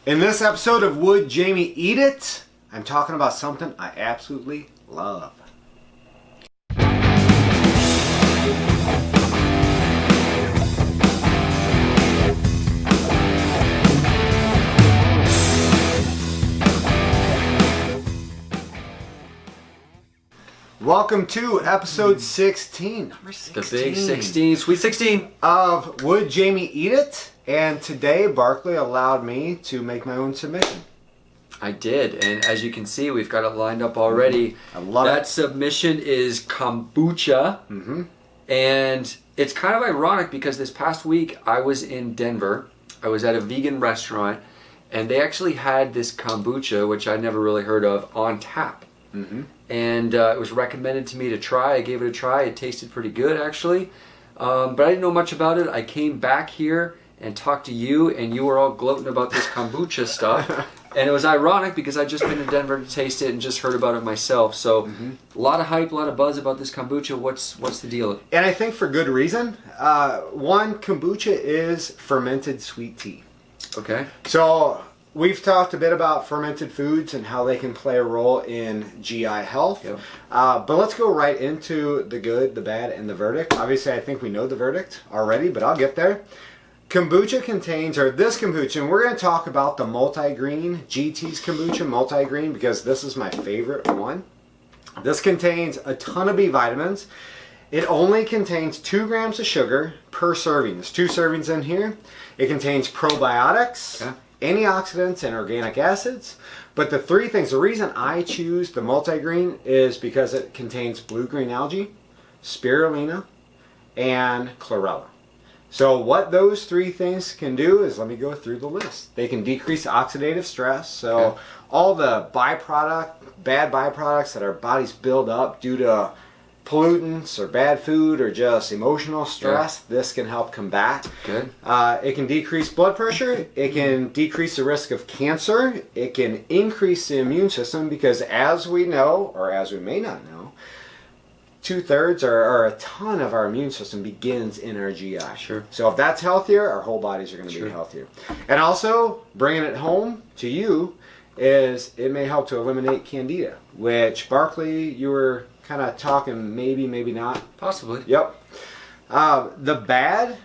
In this episode of Would Jamie Eat It? I'm talking about something I absolutely love. Welcome to episode 16, number 16. The big 16, sweet 16 of Would Jamie Eat It? And today Barkley allowed me to make my own submission. I did, and as you can see, we've got it lined up already. I love that it. submission is kombucha, and it's kind of ironic because this past week I was in Denver. I was at a vegan restaurant, and they actually had this kombucha, which I never really heard of, on tap. And it was recommended to me to try. I gave it a try. It tasted pretty good, actually. But I didn't know much about it. I came back here and talked to you, and you were all gloating about this kombucha stuff. And it was ironic because I'd just been to Denver to taste it and just heard about it myself. So a lot of hype, a lot of buzz about this kombucha. What's the deal? And I think for good reason. One, kombucha is fermented sweet tea. Okay. So we've talked a bit about fermented foods and how they can play a role in GI health. Yep. But let's go right into the good, the bad, and the verdict. Obviously, I think we know the verdict already, but I'll get there. Kombucha contains, or this kombucha, and we're going to talk about the multi-green, GT's kombucha multi-green, because this is my favorite one. This contains a ton of B vitamins. It only contains 2 grams of sugar per serving. There's 2 servings in here. It contains probiotics, antioxidants, and organic acids. But the 3 things, the reason I choose the multi-green is because it contains blue-green algae, spirulina, and chlorella. So what those 3 things can do is, let me go through the list. They can decrease oxidative stress. So all the bad byproducts that our bodies build up due to pollutants or bad food or just emotional stress, this can help combat. Good. It can decrease blood pressure. It can decrease the risk of cancer. It can increase the immune system because, as we know, or as we may not know, 2/3 or a ton of our immune system begins in our GI. Sure. So if that's healthier, our whole bodies are going to be healthier. And also, bringing it home to you is it may help to eliminate candida, which, Barkley, you were kind of talking maybe, maybe not. Possibly. Yep. The bad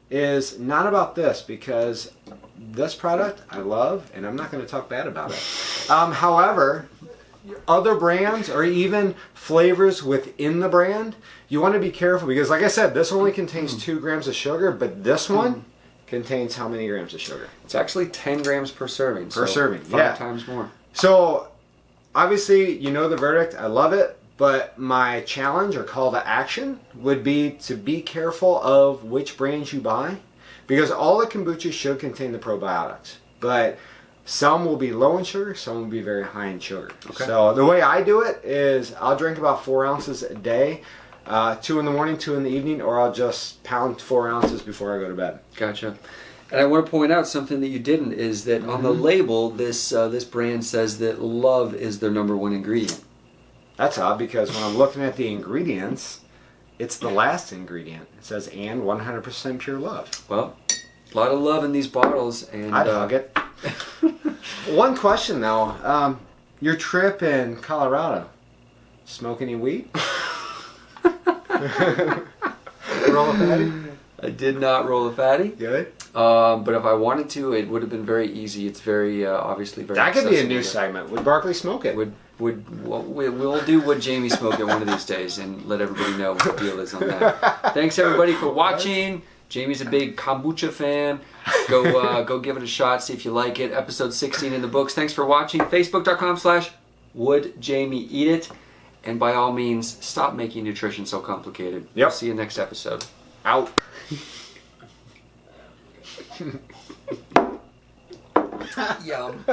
is not about this, because this product I love, and I'm not going to talk bad about it. However, other brands or even flavors within the brand, you want to be careful because, like I said, this only contains 2 grams of sugar, but this one contains how many grams of sugar? It's actually 10 grams per serving. Per serving, 5 times more. So, obviously, you know the verdict. I love it. But my challenge or call to action would be to be careful of which brands you buy, because all the kombucha should contain the probiotics. But some will be low in sugar, some will be very high in sugar. Okay. So the way I do it is I'll drink about 4 ounces a day, 2 in the morning, 2 in the evening, or I'll just pound 4 ounces before I go to bed. Gotcha. And I want to point out something that you didn't, is that on the label, this brand says that love is their #1 ingredient. That's odd, because when I'm looking at the ingredients, it's the last ingredient. It says, and 100% pure love. Well, a lot of love in these bottles. And I'd hug it. One question, though. Your trip in Colorado, smoke any weed? Roll a fatty? I did not roll a fatty. Good. But if I wanted to, it would have been very easy. It's very, obviously very That could be a accessible. new segment. Would Barkley smoke it? We'll do Would Jamie smoke it one of these days and let everybody know what the deal is on that. Thanks everybody for watching. Jamie's a big kombucha fan. Go give it a shot. See if you like it. Episode 16 in the books. Thanks for watching. Facebook.com/Would Jamie Eat It. And by all means, stop making nutrition so complicated. Yep. See you next episode. Out. Yum.